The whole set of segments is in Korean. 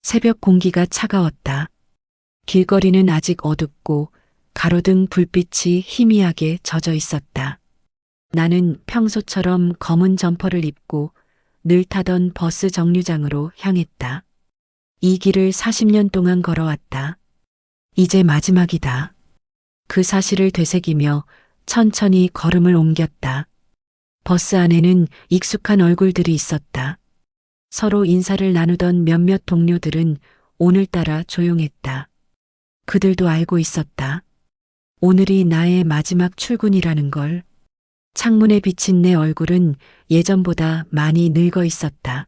새벽 공기가 차가웠다. 길거리는 아직 어둡고 가로등 불빛이 희미하게 젖어 있었다. 나는 평소처럼 검은 점퍼를 입고 늘 타던 버스 정류장으로 향했다. 이 길을 40년 동안 걸어왔다. 이제 마지막이다. 그 사실을 되새기며 천천히 걸음을 옮겼다. 버스 안에는 익숙한 얼굴들이 있었다. 서로 인사를 나누던 몇몇 동료들은 오늘따라 조용했다. 그들도 알고 있었다. 오늘이 나의 마지막 출근이라는 걸. 창문에 비친 내 얼굴은 예전보다 많이 늙어 있었다.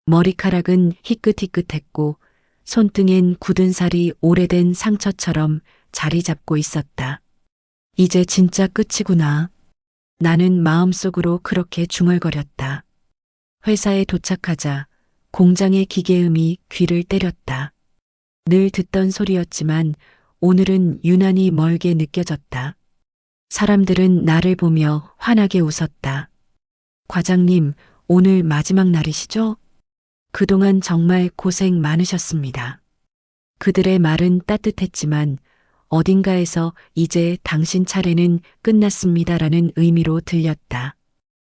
머리카락은 희끗희끗했고 손등엔 굳은 살이 오래된 상처처럼 자리 잡고 있었다. 이제 진짜 끝이구나. 나는 마음속으로 그렇게 중얼거렸다. 회사에 도착하자 공장의 기계음이 귀를 때렸다. 늘 듣던 소리였지만 오늘은 유난히 멀게 느껴졌다. 사람들은 나를 보며 환하게 웃었다. 과장님, 오늘 마지막 날이시죠? 그동안 정말 고생 많으셨습니다. 그들의 말은 따뜻했지만 어딘가에서 이제 당신 차례는 끝났습니다라는 의미로 들렸다.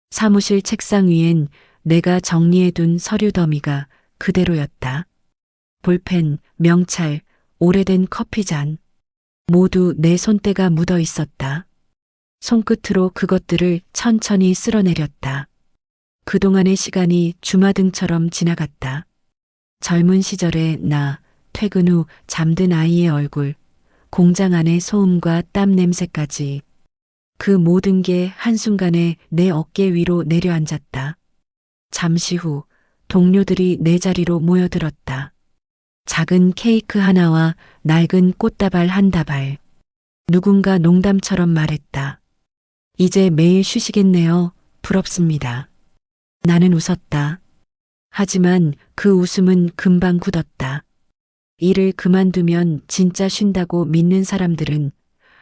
사무실 책상 위엔 내가 정리해둔 서류 더미가 그대로였다. 볼펜, 명찰, 오래된 커피잔. 모두 내 손때가 묻어 있었다. 손끝으로 그것들을 천천히 쓸어내렸다. 그동안의 시간이 주마등처럼 지나갔다. 젊은 시절의 나, 퇴근 후 잠든 아이의 얼굴, 공장 안의 소음과 땀 냄새까지. 그 모든 게 한순간에 내 어깨 위로 내려앉았다. 잠시 후 동료들이 내 자리로 모여들었다. 작은 케이크 하나와 낡은 꽃다발 한 다발. 누군가 농담처럼 말했다. 이제 매일 쉬시겠네요. 부럽습니다. 나는 웃었다. 하지만 그 웃음은 금방 굳었다. 일을 그만두면 진짜 쉰다고 믿는 사람들은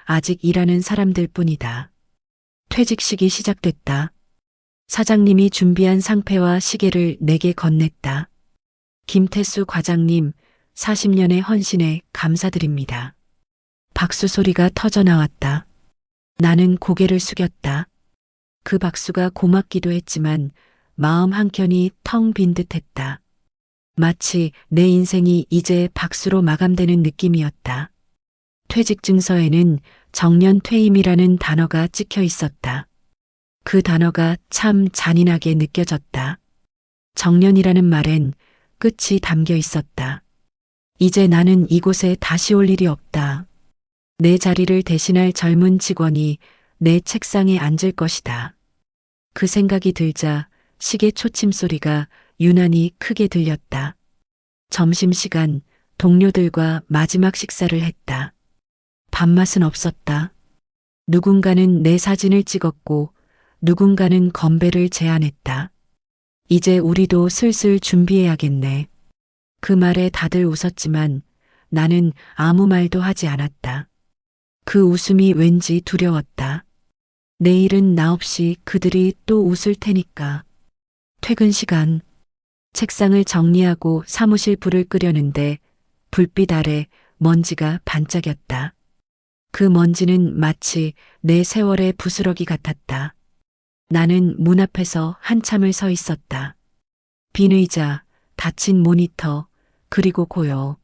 아직 일하는 사람들 뿐이다. 퇴직식이 시작됐다. 사장님이 준비한 상패와 시계를 내게 건넸다. 김태수 과장님, 40년의 헌신에 감사드립니다. 박수 소리가 터져 나왔다. 나는 고개를 숙였다. 그 박수가 고맙기도 했지만 마음 한켠이 텅 빈 듯했다. 마치 내 인생이 이제 박수로 마감되는 느낌이었다. 퇴직 증서에는 정년 퇴임이라는 단어가 찍혀 있었다. 그 단어가 참 잔인하게 느껴졌다. 정년이라는 말엔 끝이 담겨 있었다. 이제 나는 이곳에 다시 올 일이 없다. 내 자리를 대신할 젊은 직원이 내 책상에 앉을 것이다. 그 생각이 들자 시계 초침 소리가 유난히 크게 들렸다. 점심시간 동료들과 마지막 식사를 했다. 밥맛은 없었다. 누군가는 내 사진을 찍었고 누군가는 건배를 제안했다. 이제 우리도 슬슬 준비해야겠네. 그 말에 다들 웃었지만 나는 아무 말도 하지 않았다. 그 웃음이 왠지 두려웠다. 내일은 나 없이 그들이 또 웃을 테니까. 퇴근 시간. 책상을 정리하고 사무실 불을 끄려는데 불빛 아래 먼지가 반짝였다. 그 먼지는 마치 내 세월의 부스러기 같았다. 나는 문 앞에서 한참을 서 있었다. 빈 의자, 닫힌 모니터, 그리고 고요.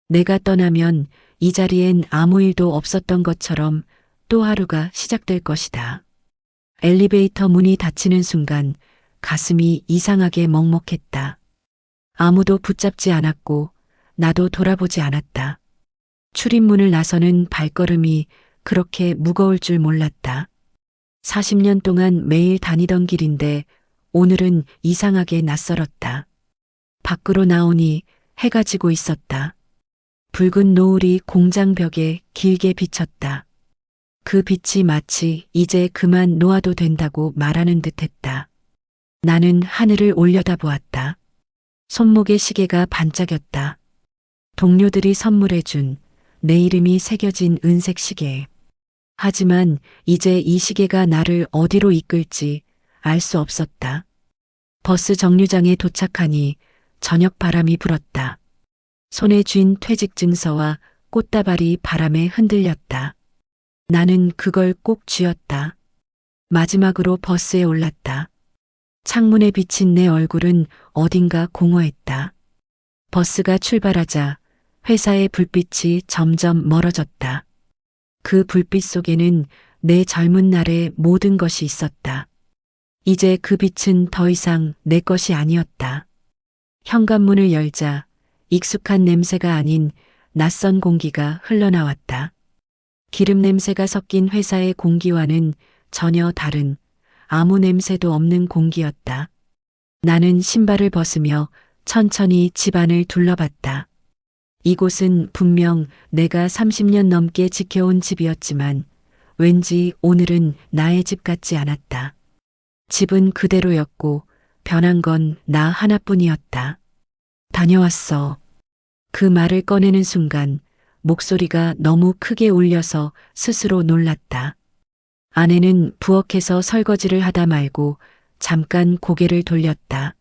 내가 떠나면 이 자리엔 아무 일도 없었던 것처럼 또 하루가 시작될 것이다. 엘리베이터 문이 닫히는 순간 가슴이 이상하게 먹먹했다. 아무도 붙잡지 않았고 나도 돌아보지 않았다. 출입문을 나서는 발걸음이 그렇게 무거울 줄 몰랐다. 40년 동안 매일 다니던 길인데 오늘은 이상하게 낯설었다. 밖으로 나오니 해가 지고 있었다. 붉은 노을이 공장 벽에 길게 비쳤다. 그 빛이 마치 이제 그만 놓아도 된다고 말하는 듯했다. 나는 하늘을 올려다보았다. 손목의 시계가 반짝였다. 동료들이 선물해준 내 이름이 새겨진 은색 시계. 하지만 이제 이 시계가 나를 어디로 이끌지 알 수 없었다. 버스 정류장에 도착하니 저녁 바람이 불었다. 손에 쥔 퇴직 증서와 꽃다발이 바람에 흔들렸다. 나는 그걸 꼭 쥐었다. 마지막으로 버스에 올랐다. 창문에 비친 내 얼굴은 어딘가 공허했다. 버스가 출발하자 회사의 불빛이 점점 멀어졌다. 그 불빛 속에는 내 젊은 날의 모든 것이 있었다. 이제 그 빛은 더 이상 내 것이 아니었다. 현관문을 열자 익숙한 냄새가 아닌 낯선 공기가 흘러나왔다. 기름 냄새가 섞인 회사의 공기와는 전혀 다른 아무 냄새도 없는 공기였다. 나는 신발을 벗으며 천천히 집안을 둘러봤다. 이곳은 분명 내가 30년 넘게 지켜온 집이었지만 왠지 오늘은 나의 집 같지 않았다. 집은 그대로였고 변한 건 나 하나뿐이었다. 다녀왔어. 그 말을 꺼내는 순간 목소리가 너무 크게 울려서 스스로 놀랐다. 아내는 부엌에서 설거지를 하다 말고 잠깐 고개를 돌렸다.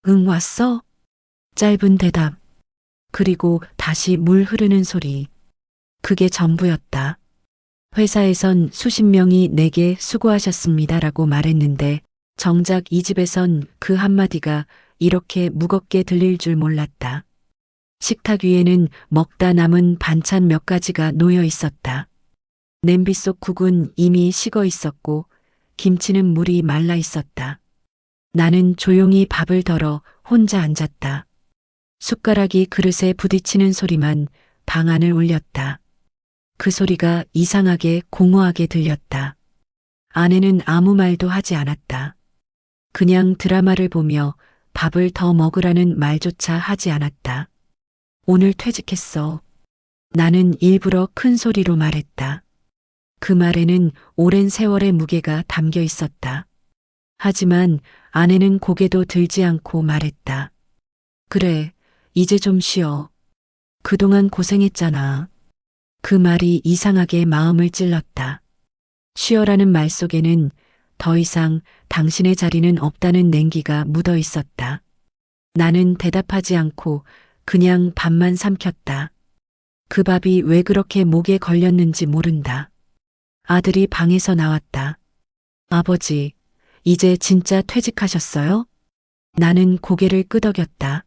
응, 왔어? 짧은 대답. 그리고 다시 물 흐르는 소리. 그게 전부였다. 회사에선 수십 명이 내게 수고하셨습니다라고 말했는데 정작 이 집에선 그 한마디가 이렇게 무겁게 들릴 줄 몰랐다. 식탁 위에는 먹다 남은 반찬 몇 가지가 놓여 있었다. 냄비 속 국은 이미 식어 있었고 김치는 물이 말라 있었다. 나는 조용히 밥을 덜어 혼자 앉았다. 숟가락이 그릇에 부딪히는 소리만 방 안을 울렸다. 그 소리가 이상하게 공허하게 들렸다. 아내는 아무 말도 하지 않았다. 그냥 드라마를 보며 밥을 더 먹으라는 말조차 하지 않았다. 오늘 퇴직했어. 나는 일부러 큰 소리로 말했다. 그 말에는 오랜 세월의 무게가 담겨 있었다. 하지만 아내는 고개도 들지 않고 말했다. 그래, 이제 좀 쉬어. 그동안 고생했잖아. 그 말이 이상하게 마음을 찔렀다. 쉬어라는 말 속에는 더 이상 당신의 자리는 없다는 냉기가 묻어 있었다. 나는 대답하지 않고 그냥 밥만 삼켰다. 그 밥이 왜 그렇게 목에 걸렸는지 모른다. 아들이 방에서 나왔다. 아버지, 이제 진짜 퇴직하셨어요? 나는 고개를 끄덕였다.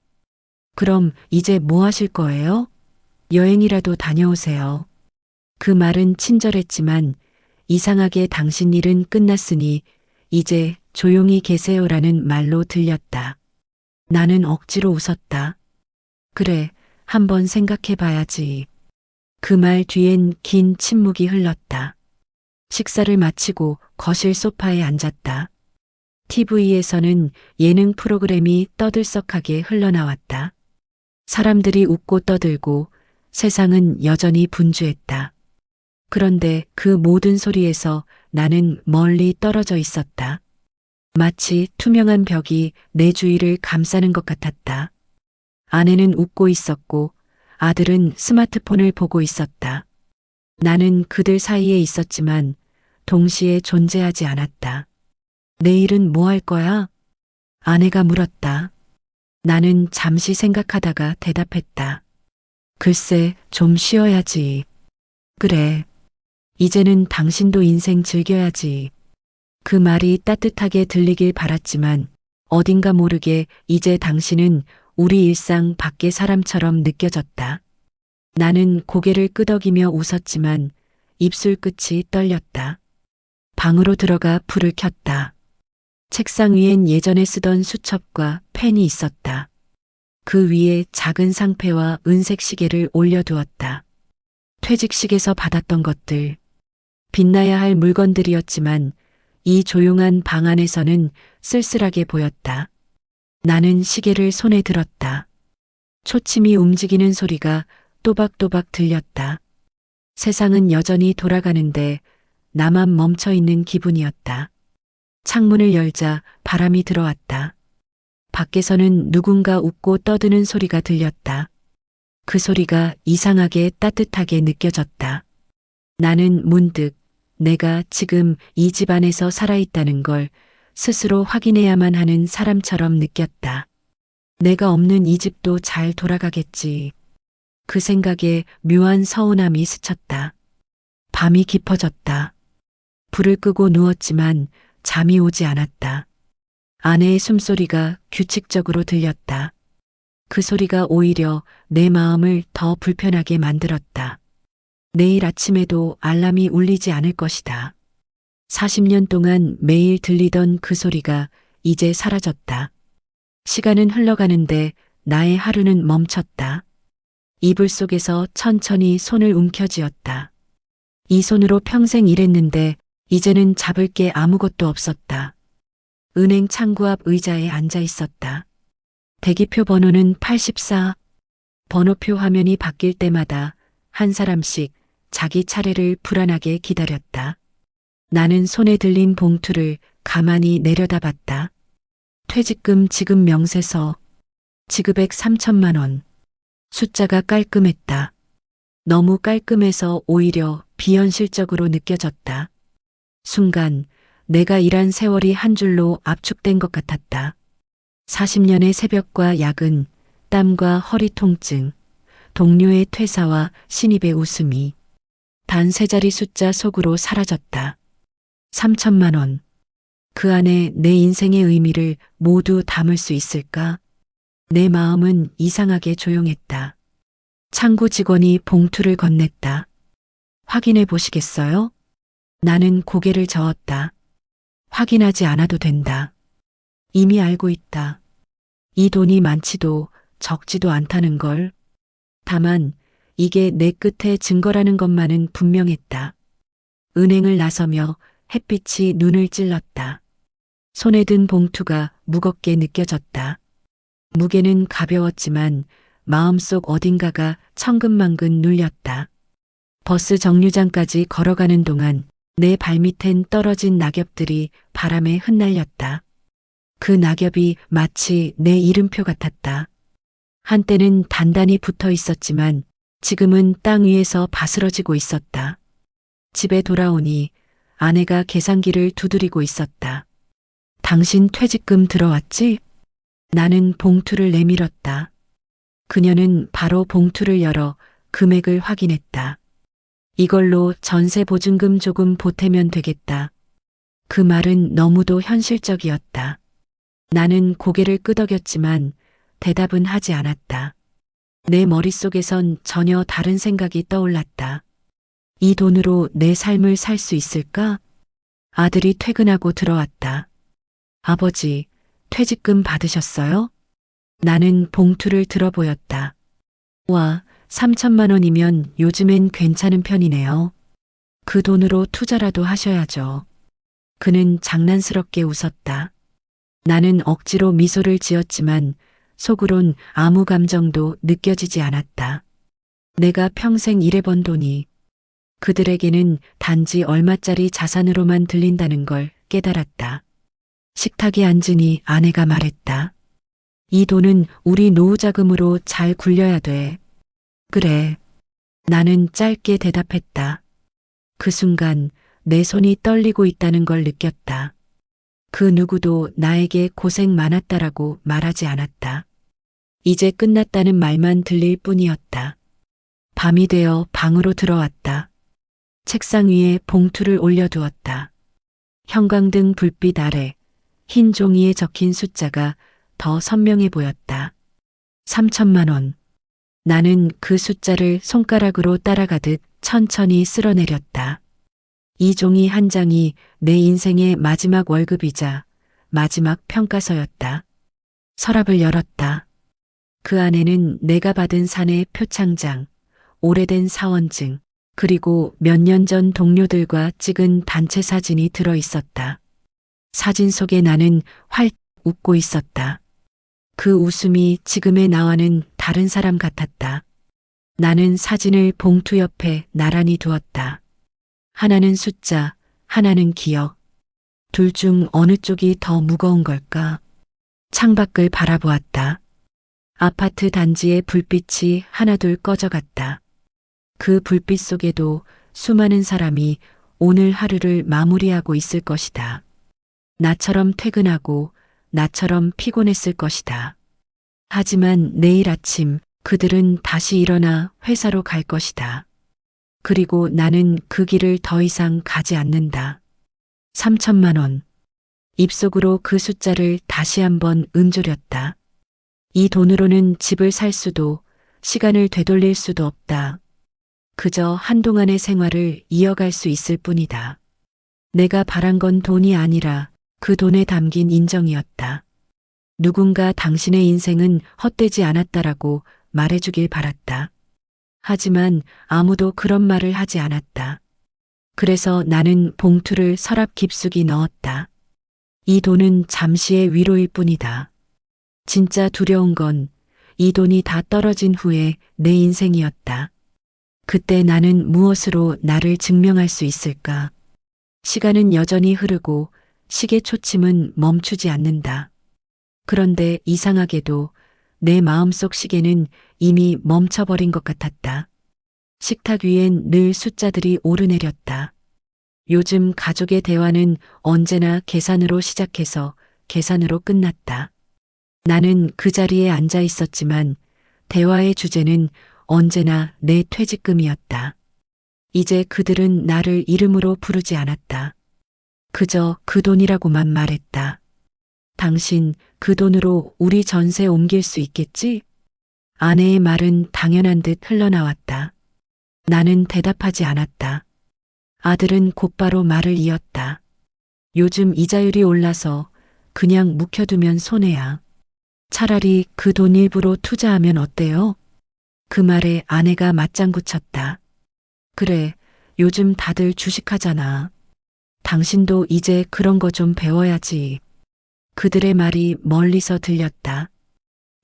그럼 이제 뭐 하실 거예요? 여행이라도 다녀오세요. 그 말은 친절했지만 이상하게 당신 일은 끝났으니 이제 조용히 계세요라는 말로 들렸다. 나는 억지로 웃었다. 그래, 한번 생각해 봐야지. 그 말 뒤엔 긴 침묵이 흘렀다. 식사를 마치고 거실 소파에 앉았다. TV에서는 예능 프로그램이 떠들썩하게 흘러나왔다. 사람들이 웃고 떠들고 세상은 여전히 분주했다. 그런데 그 모든 소리에서 나는 멀리 떨어져 있었다. 마치 투명한 벽이 내 주위를 감싸는 것 같았다. 아내는 웃고 있었고 아들은 스마트폰을 보고 있었다. 나는 그들 사이에 있었지만 동시에 존재하지 않았다. 내일은 뭐 할 거야? 아내가 물었다. 나는 잠시 생각하다가 대답했다. 글쎄, 좀 쉬어야지. 그래. 이제는 당신도 인생 즐겨야지. 그 말이 따뜻하게 들리길 바랐지만 어딘가 모르게 이제 당신은 우리 일상 밖의 사람처럼 느껴졌다. 나는 고개를 끄덕이며 웃었지만 입술 끝이 떨렸다. 방으로 들어가 불을 켰다. 책상 위엔 예전에 쓰던 수첩과 펜이 있었다. 그 위에 작은 상패와 은색 시계를 올려두었다. 퇴직식에서 받았던 것들, 빛나야 할 물건들이었지만 이 조용한 방 안에서는 쓸쓸하게 보였다. 나는 시계를 손에 들었다. 초침이 움직이는 소리가 또박또박 들렸다. 세상은 여전히 돌아가는데 나만 멈춰 있는 기분이었다. 창문을 열자 바람이 들어왔다. 밖에서는 누군가 웃고 떠드는 소리가 들렸다. 그 소리가 이상하게 따뜻하게 느껴졌다. 나는 문득 내가 지금 이 집 안에서 살아있다는 걸 스스로 확인해야만 하는 사람처럼 느꼈다. 내가 없는 이 집도 잘 돌아가겠지. 그 생각에 묘한 서운함이 스쳤다. 밤이 깊어졌다. 불을 끄고 누웠지만 잠이 오지 않았다. 아내의 숨소리가 규칙적으로 들렸다. 그 소리가 오히려 내 마음을 더 불편하게 만들었다. 내일 아침에도 알람이 울리지 않을 것이다. 40년 동안 매일 들리던 그 소리가 이제 사라졌다. 시간은 흘러가는데 나의 하루는 멈췄다. 이불 속에서 천천히 손을 움켜쥐었다. 이 손으로 평생 일했는데 이제는 잡을 게 아무것도 없었다. 은행 창구 앞 의자에 앉아 있었다. 대기표 번호는 84. 번호표 화면이 바뀔 때마다 한 사람씩 자기 차례를 불안하게 기다렸다. 나는 손에 들린 봉투를 가만히 내려다봤다. 퇴직금 지급 명세서, 지급액 3천만 원. 숫자가 깔끔했다. 너무 깔끔해서 오히려 비현실적으로 느껴졌다. 순간 내가 일한 세월이 한 줄로 압축된 것 같았다. 40년의 새벽과 야근, 땀과 허리 통증, 동료의 퇴사와 신입의 웃음이 단 세 자리 숫자 속으로 사라졌다. 3천만 원. 그 안에 내 인생의 의미를 모두 담을 수 있을까? 내 마음은 이상하게 조용했다. 창구 직원이 봉투를 건넸다. 확인해 보시겠어요? 나는 고개를 저었다. 확인하지 않아도 된다. 이미 알고 있다. 이 돈이 많지도 적지도 않다는 걸. 다만 이게 내 끝의 증거라는 것만은 분명했다. 은행을 나서며 햇빛이 눈을 찔렀다. 손에 든 봉투가 무겁게 느껴졌다. 무게는 가벼웠지만 마음속 어딘가가 천근만근 눌렸다. 버스 정류장까지 걸어가는 동안 내 발밑엔 떨어진 낙엽들이 바람에 흩날렸다. 그 낙엽이 마치 내 이름표 같았다. 한때는 단단히 붙어 있었지만 지금은 땅 위에서 바스러지고 있었다. 집에 돌아오니 아내가 계산기를 두드리고 있었다. 당신 퇴직금 들어왔지? 나는 봉투를 내밀었다. 그녀는 바로 봉투를 열어 금액을 확인했다. 이걸로 전세 보증금 조금 보태면 되겠다. 그 말은 너무도 현실적이었다. 나는 고개를 끄덕였지만 대답은 하지 않았다. 내 머릿속에선 전혀 다른 생각이 떠올랐다. 이 돈으로 내 삶을 살 수 있을까? 아들이 퇴근하고 들어왔다. 아버지, 퇴직금 받으셨어요? 나는 봉투를 들어보였다. 와, 3천만 원이면 요즘엔 괜찮은 편이네요. 그 돈으로 투자라도 하셔야죠. 그는 장난스럽게 웃었다. 나는 억지로 미소를 지었지만 속으론 아무 감정도 느껴지지 않았다. 내가 평생 일해본 돈이 그들에게는 단지 얼마짜리 자산으로만 들린다는 걸 깨달았다. 식탁에 앉으니 아내가 말했다. 이 돈은 우리 노후 자금으로 잘 굴려야 돼. 그래. 나는 짧게 대답했다. 그 순간 내 손이 떨리고 있다는 걸 느꼈다. 그 누구도 나에게 고생 많았다라고 말하지 않았다. 이제 끝났다는 말만 들릴 뿐이었다. 밤이 되어 방으로 들어왔다. 책상 위에 봉투를 올려두었다. 형광등 불빛 아래 흰 종이에 적힌 숫자가 더 선명해 보였다. 3천만 원. 나는 그 숫자를 손가락으로 따라가듯 천천히 쓸어내렸다. 이 종이 한 장이 내 인생의 마지막 월급이자 마지막 평가서였다. 서랍을 열었다. 그 안에는 내가 받은 사내 표창장, 오래된 사원증, 그리고 몇 년 전 동료들과 찍은 단체 사진이 들어 있었다. 사진 속에 나는 활짝 웃고 있었다. 그 웃음이 지금의 나와는 다른 사람 같았다. 나는 사진을 봉투 옆에 나란히 두었다. 하나는 숫자, 하나는 기억. 둘 중 어느 쪽이 더 무거운 걸까? 창밖을 바라보았다. 아파트 단지의 불빛이 하나둘 꺼져갔다. 그 불빛 속에도 수많은 사람이 오늘 하루를 마무리하고 있을 것이다. 나처럼 퇴근하고 나처럼 피곤했을 것이다. 하지만 내일 아침 그들은 다시 일어나 회사로 갈 것이다. 그리고 나는 그 길을 더 이상 가지 않는다. 3천만 원. 입속으로 그 숫자를 다시 한번 음조렸다. 이 돈으로는 집을 살 수도 시간을 되돌릴 수도 없다. 그저 한동안의 생활을 이어갈 수 있을 뿐이다. 내가 바란 건 돈이 아니라 그 돈에 담긴 인정이었다. 누군가 당신의 인생은 헛되지 않았다라고 말해주길 바랐다. 하지만 아무도 그런 말을 하지 않았다. 그래서 나는 봉투를 서랍 깊숙이 넣었다. 이 돈은 잠시의 위로일 뿐이다. 진짜 두려운 건 이 돈이 다 떨어진 후에 내 인생이었다. 그때 나는 무엇으로 나를 증명할 수 있을까? 시간은 여전히 흐르고 시계 초침은 멈추지 않는다. 그런데 이상하게도 내 마음속 시계는 이미 멈춰버린 것 같았다. 식탁 위엔 늘 숫자들이 오르내렸다. 요즘 가족의 대화는 언제나 계산으로 시작해서 계산으로 끝났다. 나는 그 자리에 앉아 있었지만 대화의 주제는 언제나 내 퇴직금이었다. 이제 그들은 나를 이름으로 부르지 않았다. 그저 그 돈이라고만 말했다. 당신 그 돈으로 우리 전세 옮길 수 있겠지? 아내의 말은 당연한 듯 흘러나왔다. 나는 대답하지 않았다. 아들은 곧바로 말을 이었다. 요즘 이자율이 올라서 그냥 묵혀두면 손해야. 차라리 그 돈 일부로 투자하면 어때요? 그 말에 아내가 맞장구 쳤다. 그래, 요즘 다들 주식하잖아. 당신도 이제 그런 거 좀 배워야지. 그들의 말이 멀리서 들렸다.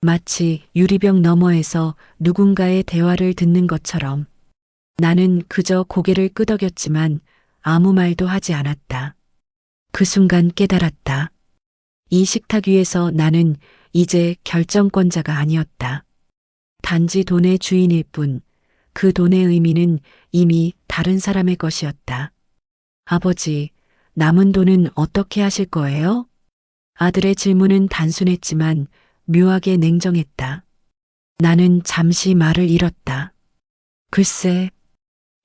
마치 유리병 너머에서 누군가의 대화를 듣는 것처럼. 나는 그저 고개를 끄덕였지만 아무 말도 하지 않았다. 그 순간 깨달았다. 이 식탁 위에서 나는 이제 결정권자가 아니었다. 단지 돈의 주인일 뿐, 그 돈의 의미는 이미 다른 사람의 것이었다. 아버지, 남은 돈은 어떻게 하실 거예요? 아들의 질문은 단순했지만 묘하게 냉정했다. 나는 잠시 말을 잃었다. 글쎄,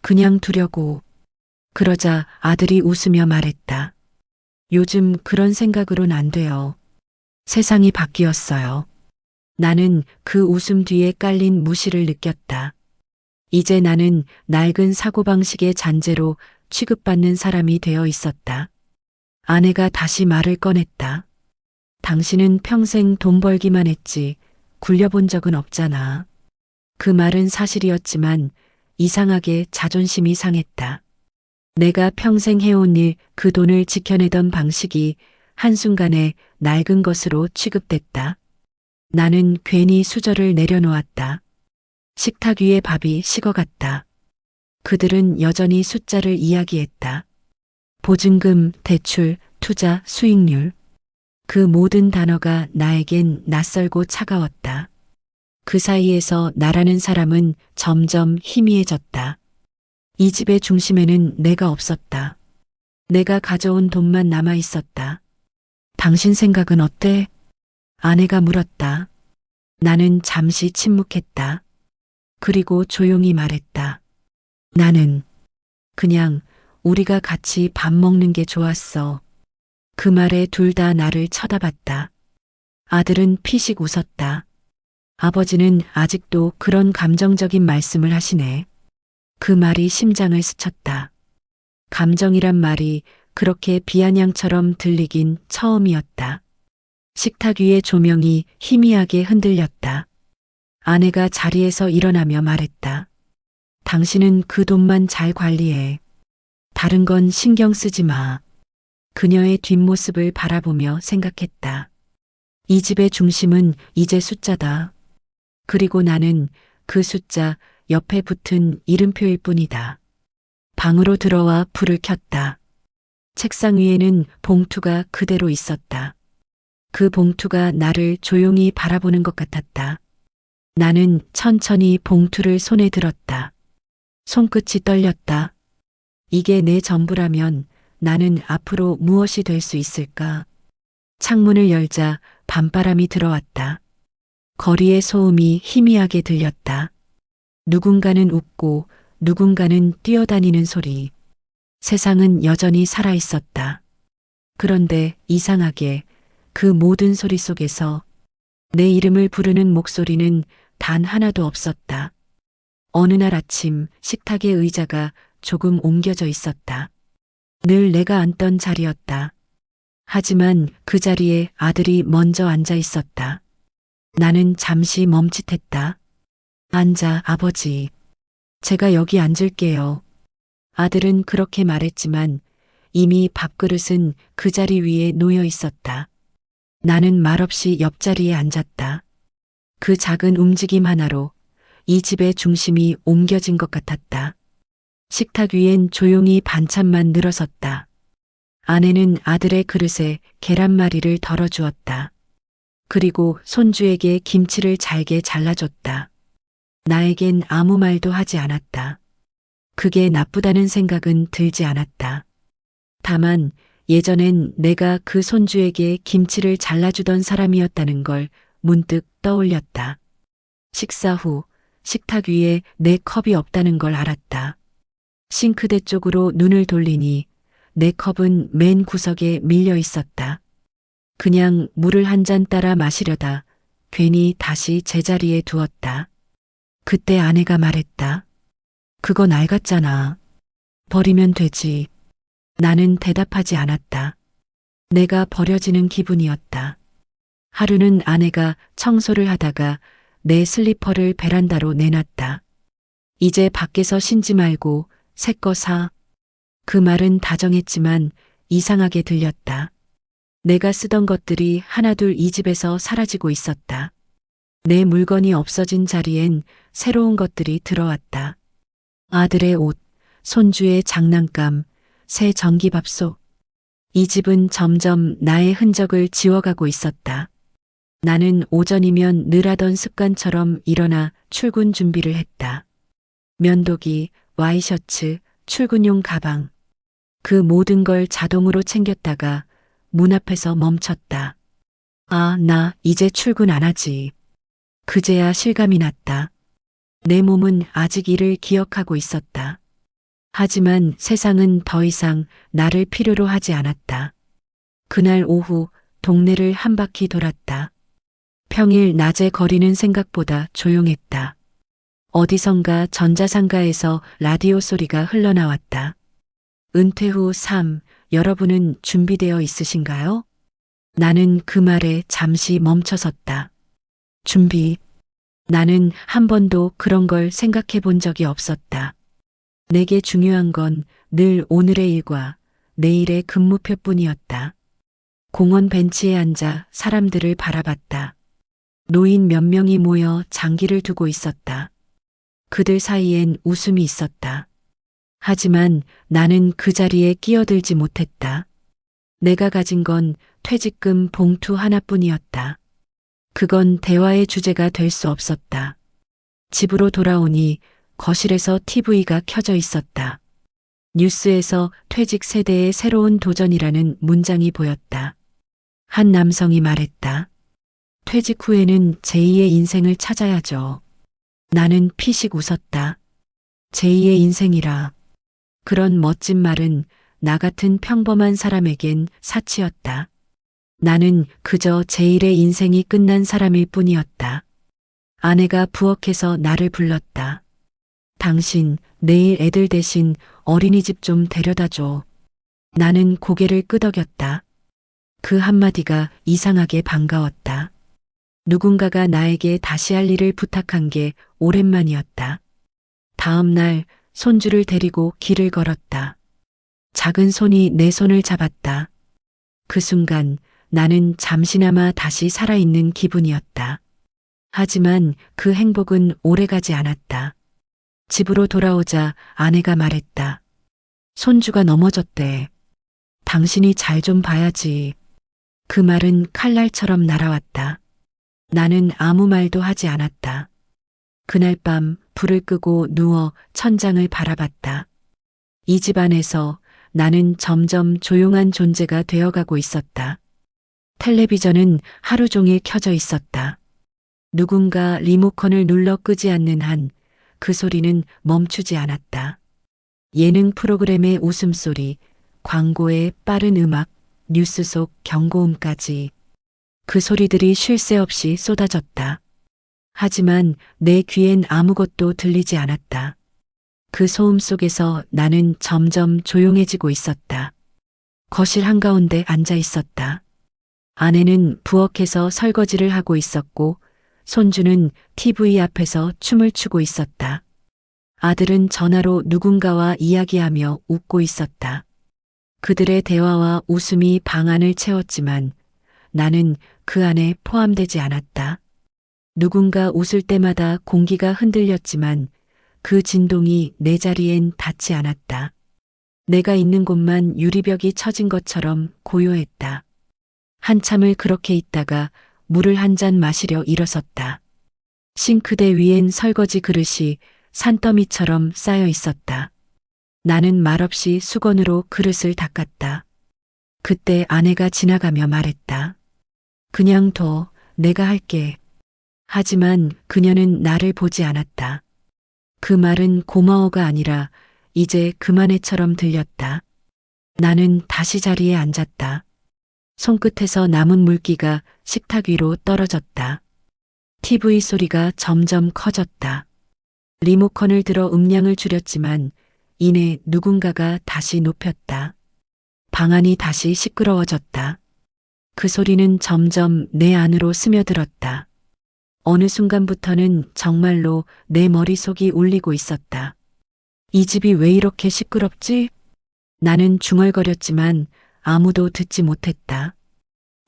그냥 두려고. 그러자 아들이 웃으며 말했다. 요즘 그런 생각으론 안 돼요. 세상이 바뀌었어요. 나는 그 웃음 뒤에 깔린 무시를 느꼈다. 이제 나는 낡은 사고방식의 잔재로 취급받는 사람이 되어 있었다. 아내가 다시 말을 꺼냈다. 당신은 평생 돈 벌기만 했지 굴려본 적은 없잖아. 그 말은 사실이었지만 이상하게 자존심이 상했다. 내가 평생 해온 일, 그 돈을 지켜내던 방식이 한순간에 낡은 것으로 취급됐다. 나는 괜히 수저를 내려놓았다. 식탁 위에 밥이 식어갔다. 그들은 여전히 숫자를 이야기했다. 보증금, 대출, 투자, 수익률. 그 모든 단어가 나에겐 낯설고 차가웠다. 그 사이에서 나라는 사람은 점점 희미해졌다. 이 집의 중심에는 내가 없었다. 내가 가져온 돈만 남아 있었다. 당신 생각은 어때? 아내가 물었다. 나는 잠시 침묵했다. 그리고 조용히 말했다. 나는 그냥 우리가 같이 밥 먹는 게 좋았어. 그 말에 둘 다 나를 쳐다봤다. 아들은 피식 웃었다. 아버지는 아직도 그런 감정적인 말씀을 하시네. 그 말이 심장을 스쳤다. 감정이란 말이 그렇게 비아냥처럼 들리긴 처음이었다. 식탁 위의 조명이 희미하게 흔들렸다. 아내가 자리에서 일어나며 말했다. 당신은 그 돈만 잘 관리해. 다른 건 신경 쓰지 마. 그녀의 뒷모습을 바라보며 생각했다. 이 집의 중심은 이제 숫자다. 그리고 나는 그 숫자 옆에 붙은 이름표일 뿐이다. 방으로 들어와 불을 켰다. 책상 위에는 봉투가 그대로 있었다. 그 봉투가 나를 조용히 바라보는 것 같았다. 나는 천천히 봉투를 손에 들었다. 손끝이 떨렸다. 이게 내 전부라면 나는 앞으로 무엇이 될 수 있을까? 창문을 열자 밤바람이 들어왔다. 거리의 소음이 희미하게 들렸다. 누군가는 웃고 누군가는 뛰어다니는 소리. 세상은 여전히 살아 있었다. 그런데 이상하게 그 모든 소리 속에서 내 이름을 부르는 목소리는 단 하나도 없었다. 어느 날 아침 식탁의 의자가 조금 옮겨져 있었다. 늘 내가 앉던 자리였다. 하지만 그 자리에 아들이 먼저 앉아 있었다. 나는 잠시 멈칫했다. 앉아, 아버지. 제가 여기 앉을게요. 아들은 그렇게 말했지만 이미 밥그릇은 그 자리 위에 놓여 있었다. 나는 말없이 옆자리에 앉았다. 그 작은 움직임 하나로 이 집의 중심이 옮겨진 것 같았다. 식탁 위엔 조용히 반찬만 늘어섰다. 아내는 아들의 그릇에 계란말이를 덜어주었다. 그리고 손주에게 김치를 잘게 잘라줬다. 나에겐 아무 말도 하지 않았다. 그게 나쁘다는 생각은 들지 않았다. 다만 예전엔 내가 그 손주에게 김치를 잘라주던 사람이었다는 걸 문득 떠올렸다. 식사 후 식탁 위에 내 컵이 없다는 걸 알았다. 싱크대 쪽으로 눈을 돌리니 내 컵은 맨 구석에 밀려 있었다. 그냥 물을 한 잔 따라 마시려다 괜히 다시 제자리에 두었다. 그때 아내가 말했다. 그거 낡았잖아. 버리면 되지. 나는 대답하지 않았다. 내가 버려지는 기분이었다. 하루는 아내가 청소를 하다가 내 슬리퍼를 베란다로 내놨다. 이제 밖에서 신지 말고 새 거 사. 그 말은 다정했지만 이상하게 들렸다. 내가 쓰던 것들이 하나둘 이 집에서 사라지고 있었다. 내 물건이 없어진 자리엔 새로운 것들이 들어왔다. 아들의 옷, 손주의 장난감, 새 전기밥솥. 이 집은 점점 나의 흔적을 지워가고 있었다. 나는 오전이면 늘 하던 습관처럼 일어나 출근 준비를 했다. 면도기, 와이셔츠, 출근용 가방. 그 모든 걸 자동으로 챙겼다가 문 앞에서 멈췄다. 아, 나 이제 출근 안 하지. 그제야 실감이 났다. 내 몸은 아직 일을 기억하고 있었다. 하지만 세상은 더 이상 나를 필요로 하지 않았다. 그날 오후 동네를 한 바퀴 돌았다. 평일 낮에 거리는 생각보다 조용했다. 어디선가 전자상가에서 라디오 소리가 흘러나왔다. 은퇴 후 삶, 여러분은 준비되어 있으신가요? 나는 그 말에 잠시 멈춰섰다. 준비. 나는 한 번도 그런 걸 생각해 본 적이 없었다. 내게 중요한 건 늘 오늘의 일과 내일의 근무표뿐이었다. 공원 벤치에 앉아 사람들을 바라봤다. 노인 몇 명이 모여 장기를 두고 있었다. 그들 사이엔 웃음이 있었다. 하지만 나는 그 자리에 끼어들지 못했다. 내가 가진 건 퇴직금 봉투 하나뿐이었다. 그건 대화의 주제가 될 수 없었다. 집으로 돌아오니 거실에서 TV가 켜져 있었다. 뉴스에서 퇴직 세대의 새로운 도전이라는 문장이 보였다. 한 남성이 말했다. 퇴직 후에는 제2의 인생을 찾아야죠. 나는 피식 웃었다. 제2의 인생이라. 그런 멋진 말은 나 같은 평범한 사람에겐 사치였다. 나는 그저 제1의 인생이 끝난 사람일 뿐이었다. 아내가 부엌에서 나를 불렀다. 당신 내일 애들 대신 어린이집 좀 데려다 줘. 나는 고개를 끄덕였다. 그 한마디가 이상하게 반가웠다. 누군가가 나에게 다시 할 일을 부탁한 게 오랜만이었다. 다음 날 손주를 데리고 길을 걸었다. 작은 손이 내 손을 잡았다. 그 순간 나는 잠시나마 다시 살아있는 기분이었다. 하지만 그 행복은 오래가지 않았다. 집으로 돌아오자 아내가 말했다. 손주가 넘어졌대. 당신이 잘 좀 봐야지. 그 말은 칼날처럼 날아왔다. 나는 아무 말도 하지 않았다. 그날 밤 불을 끄고 누워 천장을 바라봤다. 이 집 안에서 나는 점점 조용한 존재가 되어가고 있었다. 텔레비전은 하루 종일 켜져 있었다. 누군가 리모컨을 눌러 끄지 않는 한 그 소리는 멈추지 않았다. 예능 프로그램의 웃음소리, 광고의 빠른 음악, 뉴스 속 경고음까지 그 소리들이 쉴 새 없이 쏟아졌다. 하지만 내 귀엔 아무것도 들리지 않았다. 그 소음 속에서 나는 점점 조용해지고 있었다. 거실 한가운데 앉아 있었다. 아내는 부엌에서 설거지를 하고 있었고 손주는 TV 앞에서 춤을 추고 있었다. 아들은 전화로 누군가와 이야기하며 웃고 있었다. 그들의 대화와 웃음이 방 안을 채웠지만 나는 그 안에 포함되지 않았다. 누군가 웃을 때마다 공기가 흔들렸지만 그 진동이 내 자리엔 닿지 않았다. 내가 있는 곳만 유리벽이 처진 것처럼 고요했다. 한참을 그렇게 있다가 물을 한 잔 마시려 일어섰다. 싱크대 위엔 설거지 그릇이 산더미처럼 쌓여 있었다. 나는 말없이 수건으로 그릇을 닦았다. 그때 아내가 지나가며 말했다. 그냥 둬, 내가 할게. 하지만 그녀는 나를 보지 않았다. 그 말은 고마워가 아니라 이제 그만해처럼 들렸다. 나는 다시 자리에 앉았다. 손끝에서 남은 물기가 식탁 위로 떨어졌다. TV 소리가 점점 커졌다. 리모컨을 들어 음량을 줄였지만 이내 누군가가 다시 높였다. 방 안이 다시 시끄러워졌다. 그 소리는 점점 내 안으로 스며들었다. 어느 순간부터는 정말로 내 머릿속이 울리고 있었다. 이 집이 왜 이렇게 시끄럽지? 나는 중얼거렸지만 아무도 듣지 못했다.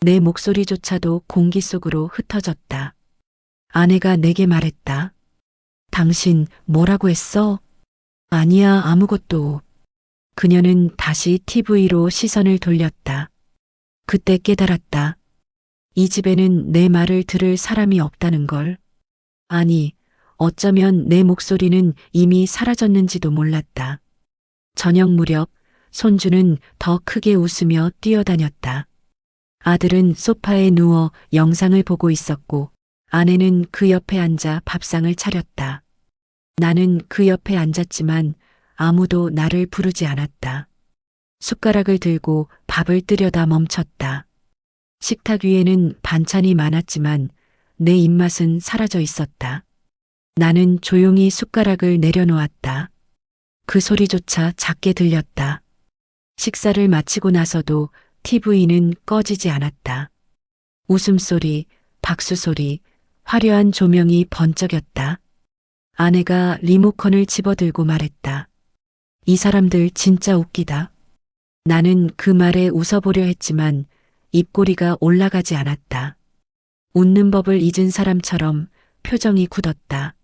내 목소리조차도 공기 속으로 흩어졌다. 아내가 내게 말했다. 당신 뭐라고 했어? 아니야, 아무것도. 그녀는 다시 TV로 시선을 돌렸다. 그때 깨달았다. 이 집에는 내 말을 들을 사람이 없다는 걸. 아니, 어쩌면 내 목소리는 이미 사라졌는지도 몰랐다. 저녁 무렵 손주는 더 크게 웃으며 뛰어다녔다. 아들은 소파에 누워 영상을 보고 있었고 아내는 그 옆에 앉아 밥상을 차렸다. 나는 그 옆에 앉았지만 아무도 나를 부르지 않았다. 숟가락을 들고 밥을 뜨려다 멈췄다. 식탁 위에는 반찬이 많았지만 내 입맛은 사라져 있었다. 나는 조용히 숟가락을 내려놓았다. 그 소리조차 작게 들렸다. 식사를 마치고 나서도 TV는 꺼지지 않았다. 웃음소리, 박수소리, 화려한 조명이 번쩍였다. 아내가 리모컨을 집어들고 말했다. 이 사람들 진짜 웃기다. 나는 그 말에 웃어보려 했지만 입꼬리가 올라가지 않았다. 웃는 법을 잊은 사람처럼 표정이 굳었다.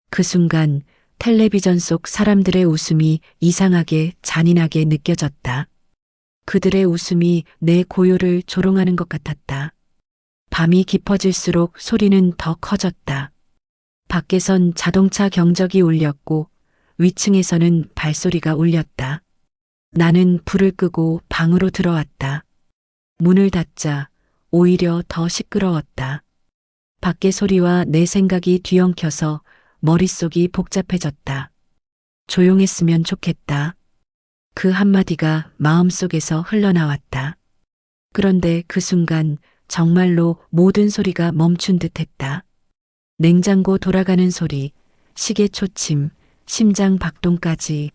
그 순간 텔레비전 속 사람들의 웃음이 이상하게 잔인하게 느껴졌다. 그들의 웃음이 내 고요를 조롱하는 것 같았다. 밤이 깊어질수록 소리는 더 커졌다. 밖에선 자동차 경적이 울렸고 위층에서는 발소리가 울렸다. 나는 불을 끄고 방으로 들어왔다. 문을 닫자 오히려 더 시끄러웠다. 밖의 소리와 내 생각이 뒤엉켜서 머릿속이 복잡해졌다. 조용했으면 좋겠다. 그 한마디가 마음속에서 흘러나왔다. 그런데 그 순간 정말로 모든 소리가 멈춘 듯 했다. 냉장고 돌아가는 소리, 시계 초침, 심장 박동까지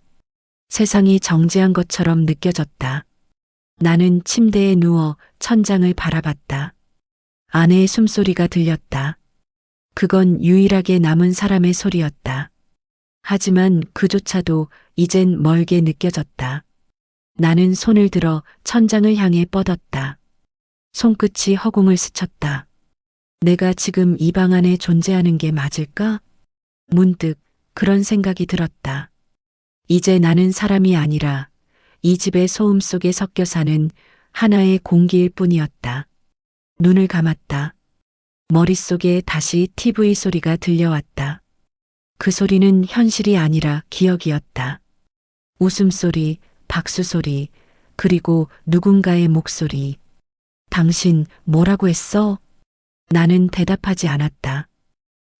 세상이 정지한 것처럼 느껴졌다. 나는 침대에 누워 천장을 바라봤다. 아내의 숨소리가 들렸다. 그건 유일하게 남은 사람의 소리였다. 하지만 그조차도 이젠 멀게 느껴졌다. 나는 손을 들어 천장을 향해 뻗었다. 손끝이 허공을 스쳤다. 내가 지금 이 방 안에 존재하는 게 맞을까? 문득 그런 생각이 들었다. 이제 나는 사람이 아니라 이 집의 소음 속에 섞여 사는 하나의 공기일 뿐이었다. 눈을 감았다. 머릿속에 다시 TV 소리가 들려왔다. 그 소리는 현실이 아니라 기억이었다. 웃음소리, 박수소리, 그리고 누군가의 목소리. 당신 뭐라고 했어? 나는 대답하지 않았다.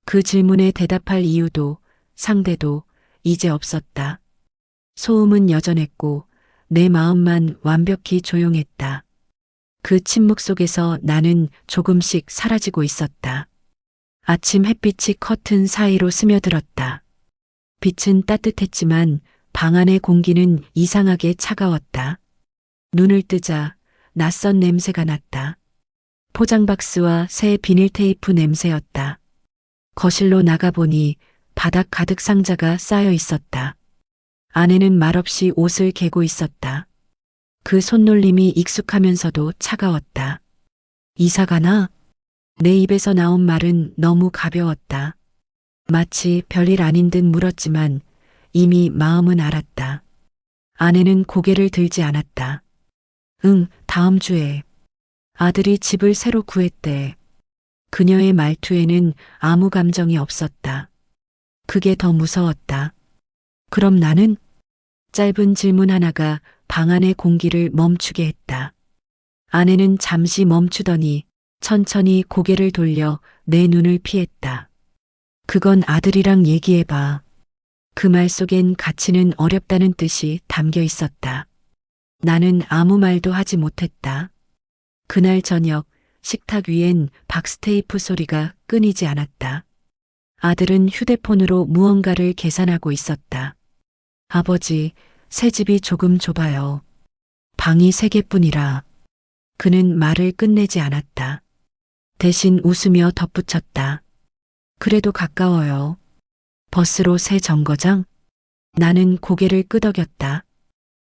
그 질문에 대답할 이유도 상대도 이제 없었다. 소음은 여전했고 내 마음만 완벽히 조용했다. 그 침묵 속에서 나는 조금씩 사라지고 있었다. 아침 햇빛이 커튼 사이로 스며들었다. 빛은 따뜻했지만 방 안의 공기는 이상하게 차가웠다. 눈을 뜨자 낯선 냄새가 났다. 포장박스와 새 비닐 테이프 냄새였다. 거실로 나가보니 바닥 가득 상자가 쌓여 있었다. 아내는 말없이 옷을 개고 있었다. 그 손놀림이 익숙하면서도 차가웠다. 이사 가나? 내 입에서 나온 말은 너무 가벼웠다. 마치 별일 아닌 듯 물었지만 이미 마음은 알았다. 아내는 고개를 들지 않았다. 응, 다음 주에. 아들이 집을 새로 구했대. 그녀의 말투에는 아무 감정이 없었다. 그게 더 무서웠다. 그럼 나는? 짧은 질문 하나가 방 안의 공기를 멈추게 했다. 아내는 잠시 멈추더니 천천히 고개를 돌려 내 눈을 피했다. 그건 아들이랑 얘기해봐. 그 말 속엔 가치는 어렵다는 뜻이 담겨 있었다. 나는 아무 말도 하지 못했다. 그날 저녁 식탁 위엔 박스테이프 소리가 끊이지 않았다. 아들은 휴대폰으로 무언가를 계산하고 있었다. 아버지, 새 집이 조금 좁아요. 방이 3개뿐이라. 그는 말을 끝내지 않았다. 대신 웃으며 덧붙였다. 그래도 가까워요. 버스로 새 정거장? 나는 고개를 끄덕였다.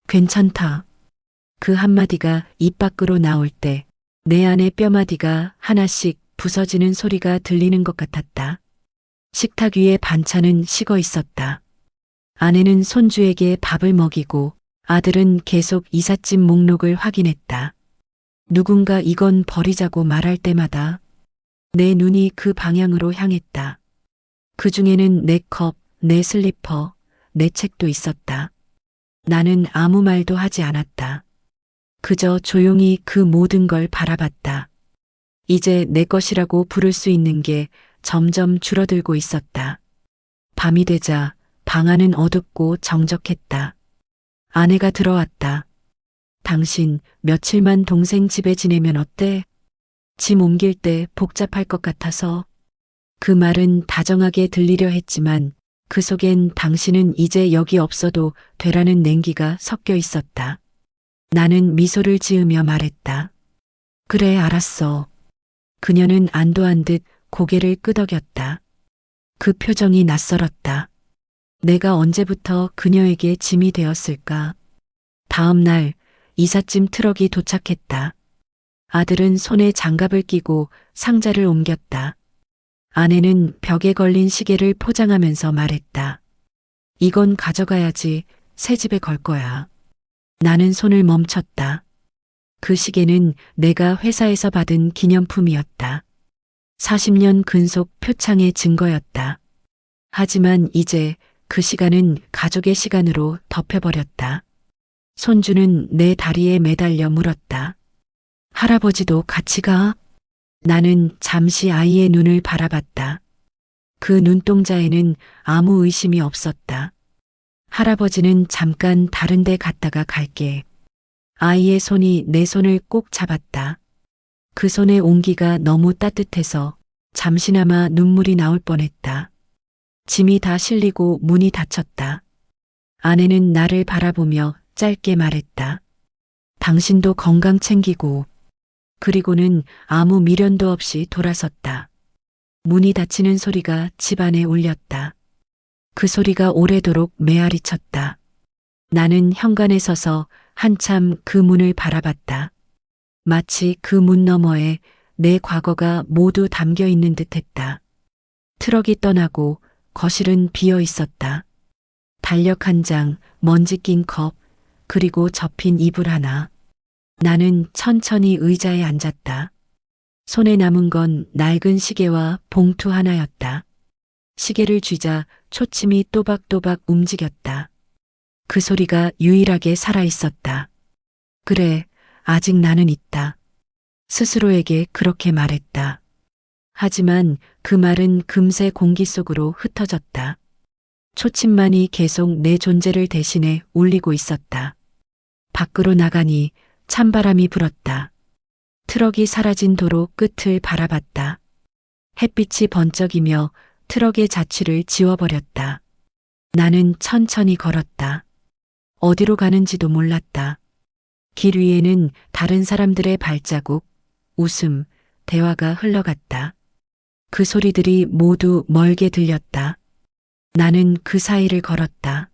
괜찮다. 그 한마디가 입 밖으로 나올 때 내 안의 뼈마디가 하나씩 부서지는 소리가 들리는 것 같았다. 식탁 위에 반찬은 식어 있었다. 아내는 손주에게 밥을 먹이고 아들은 계속 이삿짐 목록을 확인했다. 누군가 이건 버리자고 말할 때마다 내 눈이 그 방향으로 향했다. 그 중에는 내 컵, 내 슬리퍼, 내 책도 있었다. 나는 아무 말도 하지 않았다. 그저 조용히 그 모든 걸 바라봤다. 이제 내 것이라고 부를 수 있는 게 점점 줄어들고 있었다. 밤이 되자 방 안은 어둡고 정적했다. 아내가 들어왔다. 당신 며칠만 동생 집에 지내면 어때? 짐 옮길 때 복잡할 것 같아서. 그 말은 다정하게 들리려 했지만 그 속엔 당신은 이제 여기 없어도 되라는 냉기가 섞여 있었다. 나는 미소를 지으며 말했다. 그래, 알았어. 그녀는 안도한 듯 고개를 끄덕였다. 그 표정이 낯설었다. 내가 언제부터 그녀에게 짐이 되었을까? 다음 날 이삿짐 트럭이 도착했다. 아들은 손에 장갑을 끼고 상자를 옮겼다. 아내는 벽에 걸린 시계를 포장하면서 말했다. 이건 가져가야지. 새 집에 걸 거야. 나는 손을 멈췄다. 그 시계는 내가 회사에서 받은 기념품이었다. 40년 근속 표창의 증거였다. 하지만 이제 그 시간은 가족의 시간으로 덮여버렸다. 손주는 내 다리에 매달려 물었다. 할아버지도 같이 가? 나는 잠시 아이의 눈을 바라봤다. 그 눈동자에는 아무 의심이 없었다. 할아버지는 잠깐 다른 데 갔다가 갈게. 아이의 손이 내 손을 꼭 잡았다. 그 손의 온기가 너무 따뜻해서 잠시나마 눈물이 나올 뻔했다. 짐이 다 실리고 문이 닫혔다. 아내는 나를 바라보며 짧게 말했다. 당신도 건강 챙기고. 그리고는 아무 미련도 없이 돌아섰다. 문이 닫히는 소리가 집안에 울렸다. 그 소리가 오래도록 메아리 쳤다. 나는 현관에 서서 한참 그 문을 바라봤다. 마치 그 문 너머에 내 과거가 모두 담겨 있는 듯했다. 트럭이 떠나고 거실은 비어 있었다. 달력 한 장, 먼지 낀 컵, 그리고 접힌 이불 하나. 나는 천천히 의자에 앉았다. 손에 남은 건 낡은 시계와 봉투 하나였다. 시계를 쥐자 초침이 또박또박 움직였다. 그 소리가 유일하게 살아있었다. 그래, 아직 나는 있다. 스스로에게 그렇게 말했다. 하지만 그 말은 금세 공기 속으로 흩어졌다. 초침만이 계속 내 존재를 대신해 울리고 있었다. 밖으로 나가니 찬바람이 불었다. 트럭이 사라진 도로 끝을 바라봤다. 햇빛이 번쩍이며 트럭의 자취를 지워버렸다. 나는 천천히 걸었다. 어디로 가는지도 몰랐다. 길 위에는 다른 사람들의 발자국, 웃음, 대화가 흘러갔다. 그 소리들이 모두 멀게 들렸다. 나는 그 사이를 걸었다.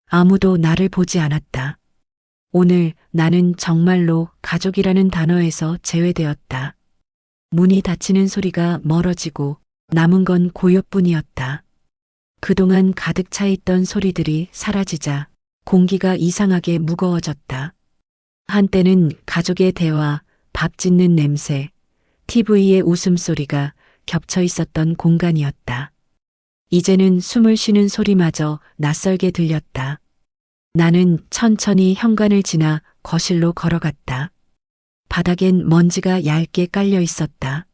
아무도 나를 보지 않았다. 오늘 나는 정말로 가족이라는 단어에서 제외되었다. 문이 닫히는 소리가 멀어지고 남은 건 고요뿐이었다. 그동안 가득 차 있던 소리들이 사라지자 공기가 이상하게 무거워졌다. 한때는 가족의 대화, 밥 짓는 냄새, TV의 웃음소리가 겹쳐 있었던 공간이었다. 이제는 숨을 쉬는 소리마저 낯설게 들렸다. 나는 천천히 현관을 지나 거실로 걸어갔다. 바닥엔 먼지가 얇게 깔려 있었다.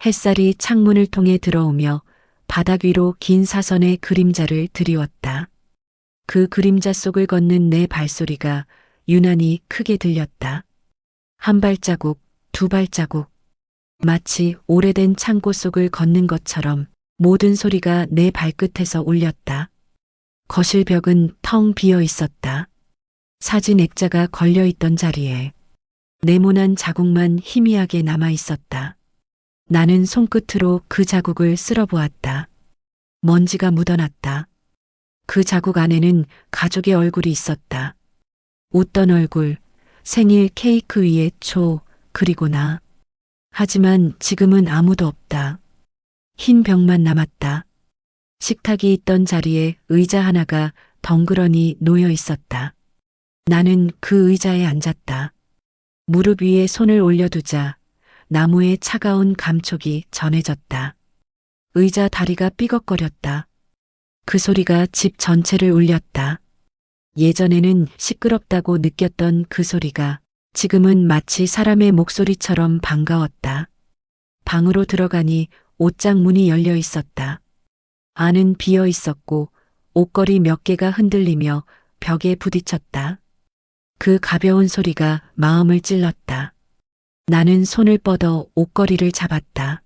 햇살이 창문을 통해 들어오며 바닥 위로 긴 사선의 그림자를 드리웠다. 그 그림자 속을 걷는 내 발소리가 유난히 크게 들렸다. 한 발자국, 두 발자국. 마치 오래된 창고 속을 걷는 것처럼 모든 소리가 내 발끝에서 울렸다. 거실 벽은 텅 비어 있었다. 사진 액자가 걸려 있던 자리에 네모난 자국만 희미하게 남아 있었다. 나는 손끝으로 그 자국을 쓸어보았다. 먼지가 묻어났다. 그 자국 안에는 가족의 얼굴이 있었다. 웃던 얼굴, 생일 케이크 위에 초, 그리고 나. 하지만 지금은 아무도 없다. 흰 벽만 남았다. 식탁이 있던 자리에 의자 하나가 덩그러니 놓여 있었다. 나는 그 의자에 앉았다. 무릎 위에 손을 올려두자 나무의 차가운 감촉이 전해졌다. 의자 다리가 삐걱거렸다. 그 소리가 집 전체를 울렸다. 예전에는 시끄럽다고 느꼈던 그 소리가 지금은 마치 사람의 목소리처럼 반가웠다. 방으로 들어가니 옷장 문이 열려 있었다. 안은 비어 있었고 옷걸이 몇 개가 흔들리며 벽에 부딪혔다. 그 가벼운 소리가 마음을 찔렀다. 나는 손을 뻗어 옷걸이를 잡았다.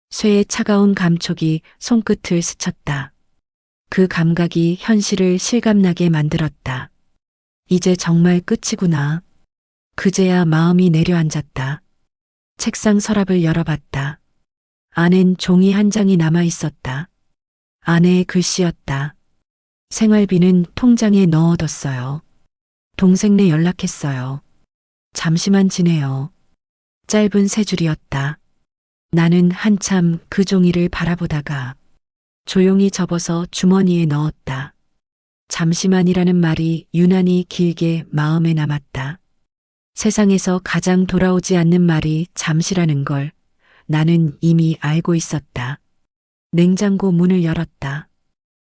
쇠의 차가운 감촉이 손끝을 스쳤다. 그 감각이 현실을 실감나게 만들었다. 이제 정말 끝이구나. 그제야 마음이 내려앉았다. 책상 서랍을 열어봤다. 안엔 종이 한 장이 남아 있었다. 아내의 글씨였다. 생활비는 통장에 넣어뒀어요. 동생네 연락했어요. 잠시만 지내요. 짧은 세 줄이었다. 나는 한참 그 종이를 바라보다가 조용히 접어서 주머니에 넣었다. 잠시만이라는 말이 유난히 길게 마음에 남았다. 세상에서 가장 돌아오지 않는 말이 잠시라는 걸 나는 이미 알고 있었다. 냉장고 문을 열었다.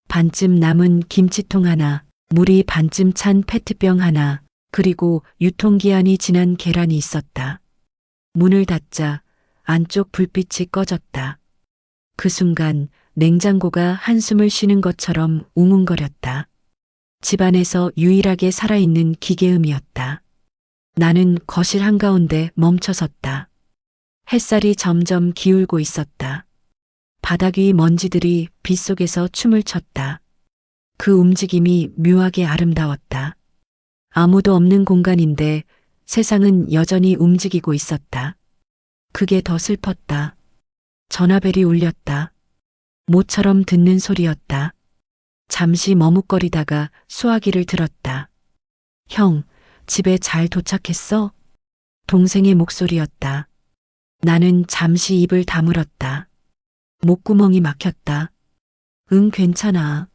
반쯤 남은 김치통 하나, 물이 반쯤 찬 페트병 하나, 그리고 유통기한이 지난 계란이 있었다. 문을 닫자 안쪽 불빛이 꺼졌다. 그 순간 냉장고가 한숨을 쉬는 것처럼 웅웅거렸다. 집안에서 유일하게 살아있는 기계음이었다. 나는 거실 한가운데 멈춰섰다. 햇살이 점점 기울고 있었다. 바닥 위 먼지들이 빗속에서 춤을 췄다. 그 움직임이 묘하게 아름다웠다. 아무도 없는 공간인데 세상은 여전히 움직이고 있었다. 그게 더 슬펐다. 전화벨이 울렸다. 모처럼 듣는 소리였다. 잠시 머뭇거리다가 수화기를 들었다. 형, 집에 잘 도착했어? 동생의 목소리였다. 나는 잠시 입을 다물었다. 목구멍이 막혔다. 응, 괜찮아.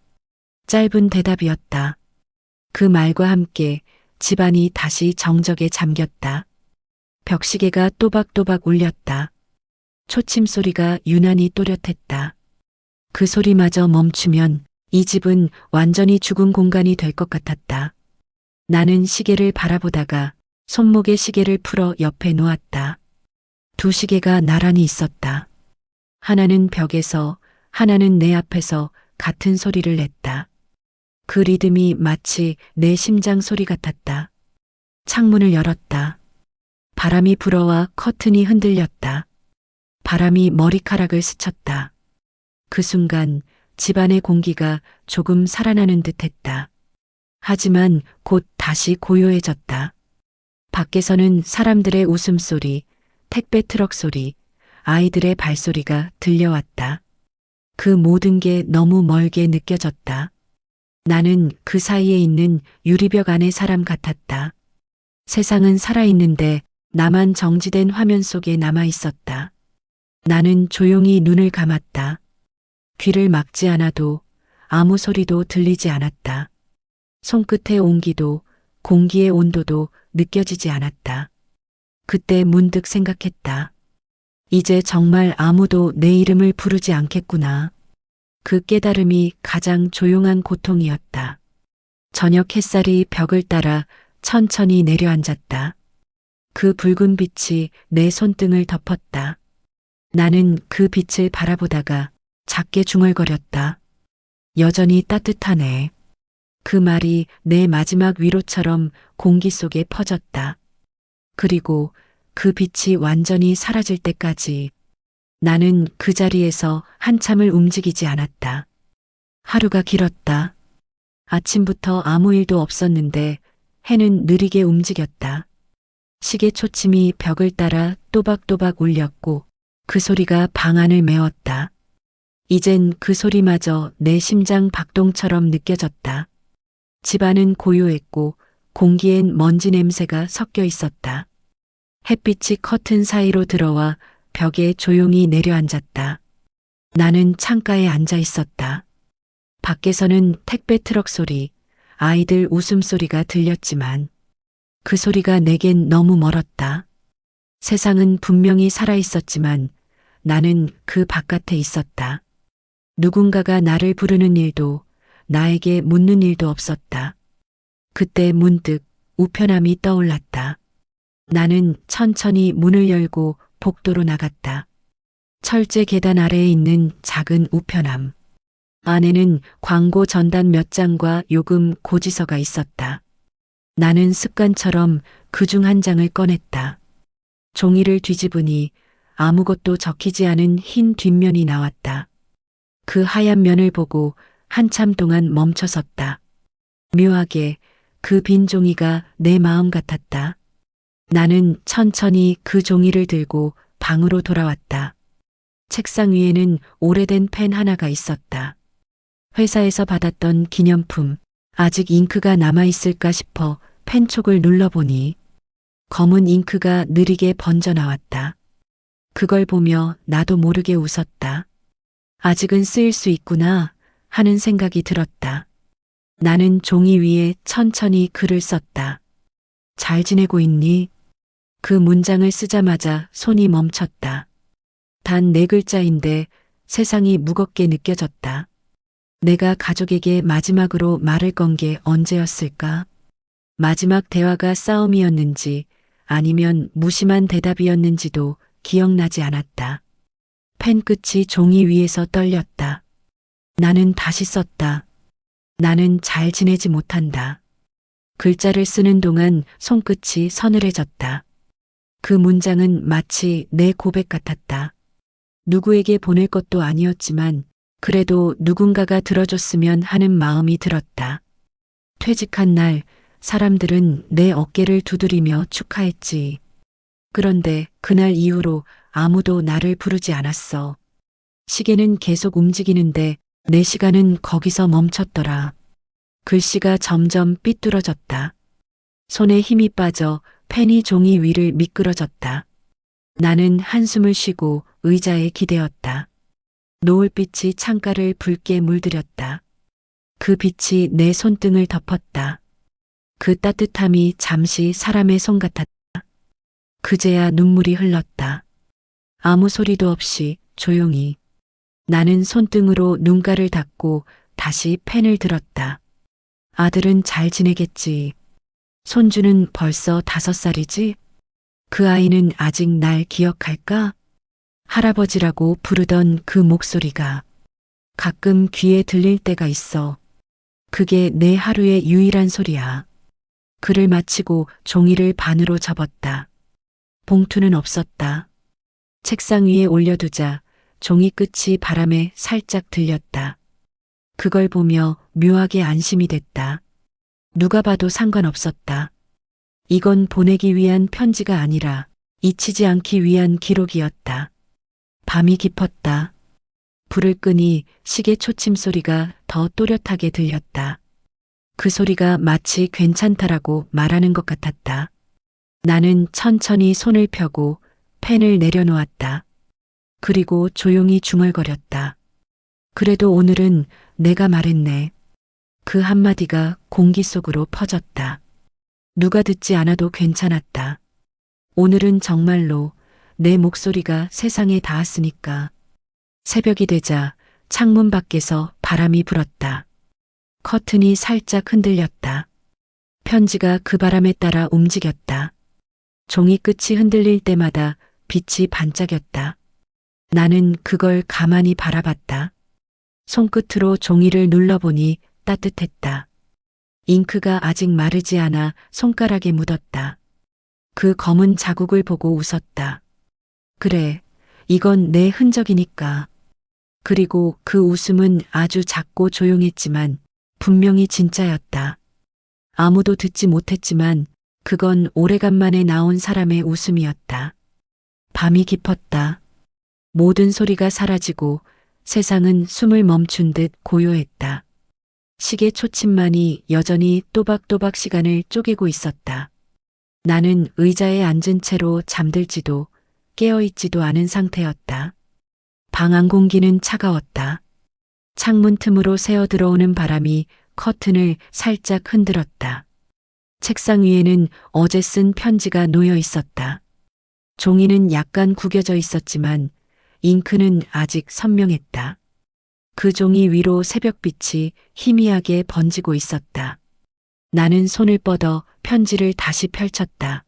짧은 대답이었다. 그 말과 함께 집안이 다시 정적에 잠겼다. 벽시계가 또박또박 울렸다. 초침 소리가 유난히 또렷했다. 그 소리마저 멈추면 이 집은 완전히 죽은 공간이 될 것 같았다. 나는 시계를 바라보다가 손목에 시계를 풀어 옆에 놓았다. 두 시계가 나란히 있었다. 하나는 벽에서, 하나는 내 앞에서 같은 소리를 냈다. 그 리듬이 마치 내 심장 소리 같았다. 창문을 열었다. 바람이 불어와 커튼이 흔들렸다. 바람이 머리카락을 스쳤다. 그 순간 집안의 공기가 조금 살아나는 듯 했다. 하지만 곧 다시 고요해졌다. 밖에서는 사람들의 웃음소리, 택배 트럭 소리, 아이들의 발소리가 들려왔다. 그 모든 게 너무 멀게 느껴졌다. 나는 그 사이에 있는 유리벽 안의 사람 같았다. 세상은 살아있는데 나만 정지된 화면 속에 남아 있었다. 나는 조용히 눈을 감았다. 귀를 막지 않아도 아무 소리도 들리지 않았다. 손끝의 온기도 공기의 온도도 느껴지지 않았다. 그때 문득 생각했다. 이제 정말 아무도 내 이름을 부르지 않겠구나. 그 깨달음이 가장 조용한 고통이었다. 저녁 햇살이 벽을 따라 천천히 내려앉았다. 그 붉은 빛이 내 손등을 덮었다. 나는 그 빛을 바라보다가 작게 중얼거렸다. 여전히 따뜻하네. 그 말이 내 마지막 위로처럼 공기 속에 퍼졌다. 그리고 그 빛이 완전히 사라질 때까지 나는 그 자리에서 한참을 움직이지 않았다. 하루가 길었다. 아침부터 아무 일도 없었는데 해는 느리게 움직였다. 시계 초침이 벽을 따라 또박또박 울렸고 그 소리가 방 안을 메웠다. 이젠 그 소리마저 내 심장 박동처럼 느껴졌다. 집안은 고요했고 공기엔 먼지 냄새가 섞여 있었다. 햇빛이 커튼 사이로 들어와 벽에 조용히 내려앉았다. 나는 창가에 앉아 있었다. 밖에서는 택배 트럭 소리, 아이들 웃음소리가 들렸지만 그 소리가 내겐 너무 멀었다. 세상은 분명히 살아있었지만 나는 그 바깥에 있었다. 누군가가 나를 부르는 일도 나에게 묻는 일도 없었다. 그때 문득 우편함이 떠올랐다. 나는 천천히 문을 열고 복도로 나갔다. 철제 계단 아래에 있는 작은 우편함. 안에는 광고 전단 몇 장과 요금 고지서가 있었다. 나는 습관처럼 그중 한 장을 꺼냈다. 종이를 뒤집으니 아무것도 적히지 않은 흰 뒷면이 나왔다. 그 하얀 면을 보고 한참 동안 멈춰섰다. 묘하게 그 빈 종이가 내 마음 같았다. 나는 천천히 그 종이를 들고 방으로 돌아왔다. 책상 위에는 오래된 펜 하나가 있었다. 회사에서 받았던 기념품, 아직 잉크가 남아있을까 싶어 펜촉을 눌러보니 검은 잉크가 느리게 번져 나왔다. 그걸 보며 나도 모르게 웃었다. 아직은 쓰일 수 있구나 하는 생각이 들었다. 나는 종이 위에 천천히 글을 썼다. 잘 지내고 있니? 그 문장을 쓰자마자 손이 멈췄다. 단 4글자인데 세상이 무겁게 느껴졌다. 내가 가족에게 마지막으로 말을 건 게 언제였을까? 마지막 대화가 싸움이었는지 아니면 무심한 대답이었는지도 기억나지 않았다. 펜 끝이 종이 위에서 떨렸다. 나는 다시 썼다. 나는 잘 지내지 못한다. 글자를 쓰는 동안 손끝이 서늘해졌다. 그 문장은 마치 내 고백 같았다. 누구에게 보낼 것도 아니었지만 그래도 누군가가 들어줬으면 하는 마음이 들었다. 퇴직한 날 사람들은 내 어깨를 두드리며 축하했지. 그런데 그날 이후로 아무도 나를 부르지 않았어. 시계는 계속 움직이는데 내 시간은 거기서 멈췄더라. 글씨가 점점 삐뚤어졌다. 손에 힘이 빠져 펜이 종이 위를 미끄러졌다. 나는 한숨을 쉬고 의자에 기대었다. 노을빛이 창가를 붉게 물들였다. 그 빛이 내 손등을 덮었다. 그 따뜻함이 잠시 사람의 손 같았다. 그제야 눈물이 흘렀다. 아무 소리도 없이 조용히. 나는 손등으로 눈가를 닦고 다시 펜을 들었다. 아들은 잘 지내겠지. 손주는 벌써 5살이지? 그 아이는 아직 날 기억할까? 할아버지라고 부르던 그 목소리가 가끔 귀에 들릴 때가 있어. 그게 내 하루의 유일한 소리야. 글을 마치고 종이를 반으로 접었다. 봉투는 없었다. 책상 위에 올려두자 종이 끝이 바람에 살짝 들렸다. 그걸 보며 묘하게 안심이 됐다. 누가 봐도 상관없었다. 이건 보내기 위한 편지가 아니라 잊히지 않기 위한 기록이었다. 밤이 깊었다. 불을 끄니 시계 초침 소리가 더 또렷하게 들렸다. 그 소리가 마치 괜찮다라고 말하는 것 같았다. 나는 천천히 손을 펴고 펜을 내려놓았다. 그리고 조용히 중얼거렸다. 그래도 오늘은 내가 말했네. 그 한마디가 공기 속으로 퍼졌다. 누가 듣지 않아도 괜찮았다. 오늘은 정말로 내 목소리가 세상에 닿았으니까. 새벽이 되자 창문 밖에서 바람이 불었다. 커튼이 살짝 흔들렸다. 편지가 그 바람에 따라 움직였다. 종이 끝이 흔들릴 때마다 빛이 반짝였다. 나는 그걸 가만히 바라봤다. 손끝으로 종이를 눌러보니 따뜻했다. 잉크가 아직 마르지 않아 손가락에 묻었다. 그 검은 자국을 보고 웃었다. 그래, 이건 내 흔적이니까. 그리고 그 웃음은 아주 작고 조용했지만 분명히 진짜였다. 아무도 듣지 못했지만 그건 오래간만에 나온 사람의 웃음이었다. 밤이 깊었다. 모든 소리가 사라지고 세상은 숨을 멈춘 듯 고요했다. 시계 초침만이 여전히 또박또박 시간을 쪼개고 있었다. 나는 의자에 앉은 채로 잠들지도 깨어있지도 않은 상태였다. 방 안 공기는 차가웠다. 창문 틈으로 새어 들어오는 바람이 커튼을 살짝 흔들었다. 책상 위에는 어제 쓴 편지가 놓여 있었다. 종이는 약간 구겨져 있었지만 잉크는 아직 선명했다. 그 종이 위로 새벽빛이 희미하게 번지고 있었다. 나는 손을 뻗어 편지를 다시 펼쳤다.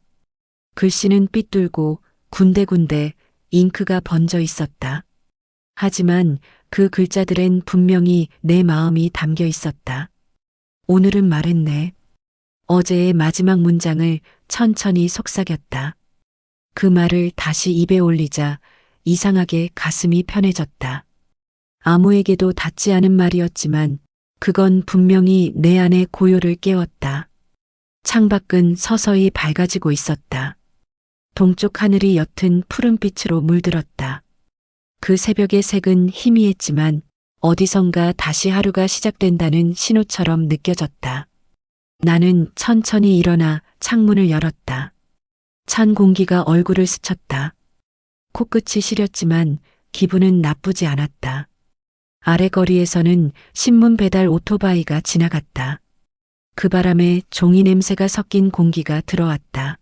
글씨는 삐뚤고 군데군데 잉크가 번져 있었다. 하지만 그 글자들엔 분명히 내 마음이 담겨 있었다. 오늘은 말했네. 어제의 마지막 문장을 천천히 속삭였다. 그 말을 다시 입에 올리자 이상하게 가슴이 편해졌다. 아무에게도 닿지 않은 말이었지만 그건 분명히 내 안의 고요를 깨웠다. 창밖은 서서히 밝아지고 있었다. 동쪽 하늘이 옅은 푸른빛으로 물들었다. 그 새벽의 색은 희미했지만 어디선가 다시 하루가 시작된다는 신호처럼 느껴졌다. 나는 천천히 일어나 창문을 열었다. 찬 공기가 얼굴을 스쳤다. 코끝이 시렸지만 기분은 나쁘지 않았다. 아래 거리에서는 신문 배달 오토바이가 지나갔다. 그 바람에 종이 냄새가 섞인 공기가 들어왔다.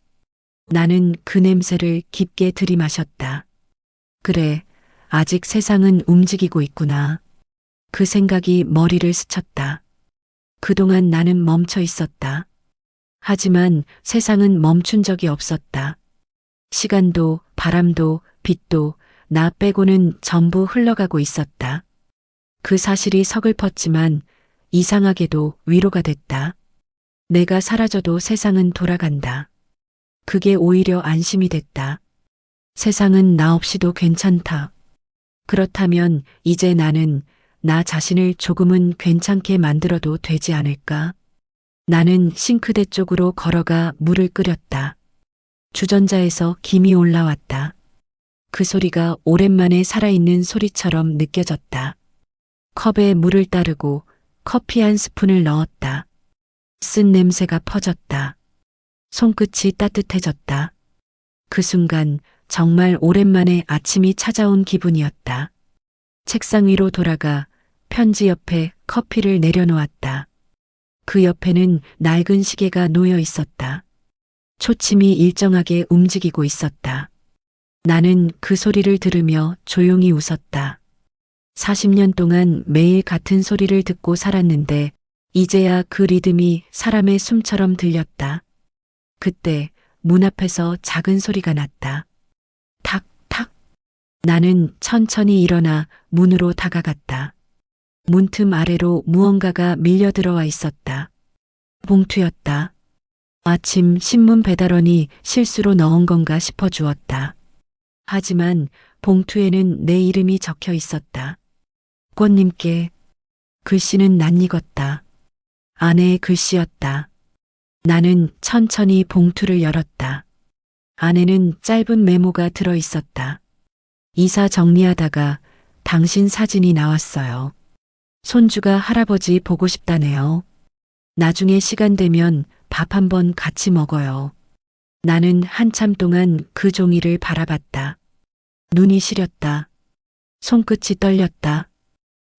나는 그 냄새를 깊게 들이마셨다. 그래, 아직 세상은 움직이고 있구나. 그 생각이 머리를 스쳤다. 그동안 나는 멈춰 있었다. 하지만 세상은 멈춘 적이 없었다. 시간도, 바람도, 빛도 나 빼고는 전부 흘러가고 있었다. 그 사실이 서글펐지만 이상하게도 위로가 됐다. 내가 사라져도 세상은 돌아간다. 그게 오히려 안심이 됐다. 세상은 나 없이도 괜찮다. 그렇다면 이제 나는 나 자신을 조금은 괜찮게 만들어도 되지 않을까? 나는 싱크대 쪽으로 걸어가 물을 끓였다. 주전자에서 김이 올라왔다. 그 소리가 오랜만에 살아있는 소리처럼 느껴졌다. 컵에 물을 따르고 커피 한 스푼을 넣었다. 쓴 냄새가 퍼졌다. 손끝이 따뜻해졌다. 그 순간 정말 오랜만에 아침이 찾아온 기분이었다. 책상 위로 돌아가 편지 옆에 커피를 내려놓았다. 그 옆에는 낡은 시계가 놓여 있었다. 초침이 일정하게 움직이고 있었다. 나는 그 소리를 들으며 조용히 웃었다. 40년 동안 매일 같은 소리를 듣고 살았는데 이제야 그 리듬이 사람의 숨처럼 들렸다. 그때 문 앞에서 작은 소리가 났다. 탁, 탁. 나는 천천히 일어나 문으로 다가갔다. 문틈 아래로 무언가가 밀려 들어와 있었다. 봉투였다. 마침 신문 배달원이 실수로 넣은 건가 싶어 주었다. 하지만 봉투에는 내 이름이 적혀 있었다. 꽃님께. 글씨는 낯익었다. 아내의 글씨였다. 나는 천천히 봉투를 열었다. 안에는 짧은 메모가 들어 있었다. 이사 정리하다가 당신 사진이 나왔어요. 손주가 할아버지 보고 싶다네요. 나중에 시간 되면 밥 한번 같이 먹어요. 나는 한참 동안 그 종이를 바라봤다. 눈이 시렸다. 손끝이 떨렸다.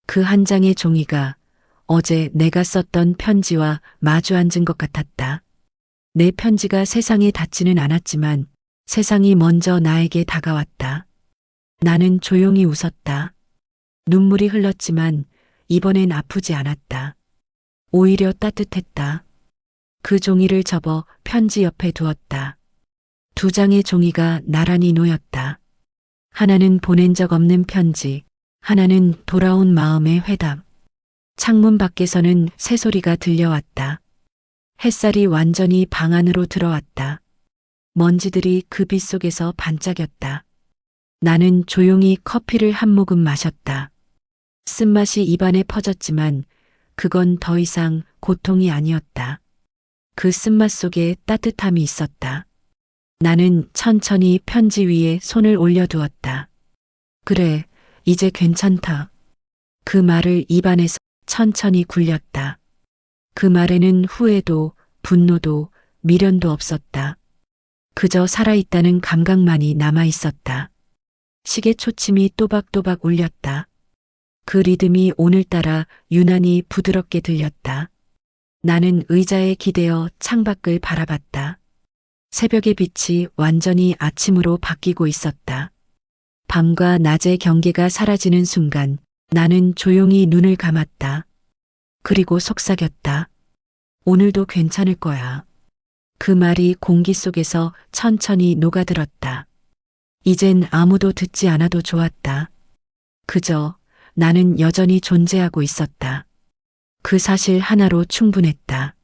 그 한 장의 종이가 어제 내가 썼던 편지와 마주 앉은 것 같았다. 내 편지가 세상에 닿지는 않았지만 세상이 먼저 나에게 다가왔다. 나는 조용히 웃었다. 눈물이 흘렀지만 이번엔 아프지 않았다. 오히려 따뜻했다. 그 종이를 접어 편지 옆에 두었다. 두 장의 종이가 나란히 놓였다. 하나는 보낸 적 없는 편지, 하나는 돌아온 마음의 회답. 창문 밖에서는 새소리가 들려왔다. 햇살이 완전히 방 안으로 들어왔다. 먼지들이 그 빛 속에서 반짝였다. 나는 조용히 커피를 한 모금 마셨다. 쓴맛이 입안에 퍼졌지만 그건 더 이상 고통이 아니었다. 그 쓴맛 속에 따뜻함이 있었다. 나는 천천히 편지 위에 손을 올려두었다. 그래, 이제 괜찮다. 그 말을 입안에서 천천히 굴렸다. 그 말에는 후회도, 분노도, 미련도 없었다. 그저 살아있다는 감각만이 남아있었다. 시계 초침이 또박또박 울렸다. 그 리듬이 오늘따라 유난히 부드럽게 들렸다. 나는 의자에 기대어 창밖을 바라봤다. 새벽의 빛이 완전히 아침으로 바뀌고 있었다. 밤과 낮의 경계가 사라지는 순간 나는 조용히 눈을 감았다. 그리고 속삭였다. 오늘도 괜찮을 거야. 그 말이 공기 속에서 천천히 녹아들었다. 이젠 아무도 듣지 않아도 좋았다. 그저 나는 여전히 존재하고 있었다. 그 사실 하나로 충분했다.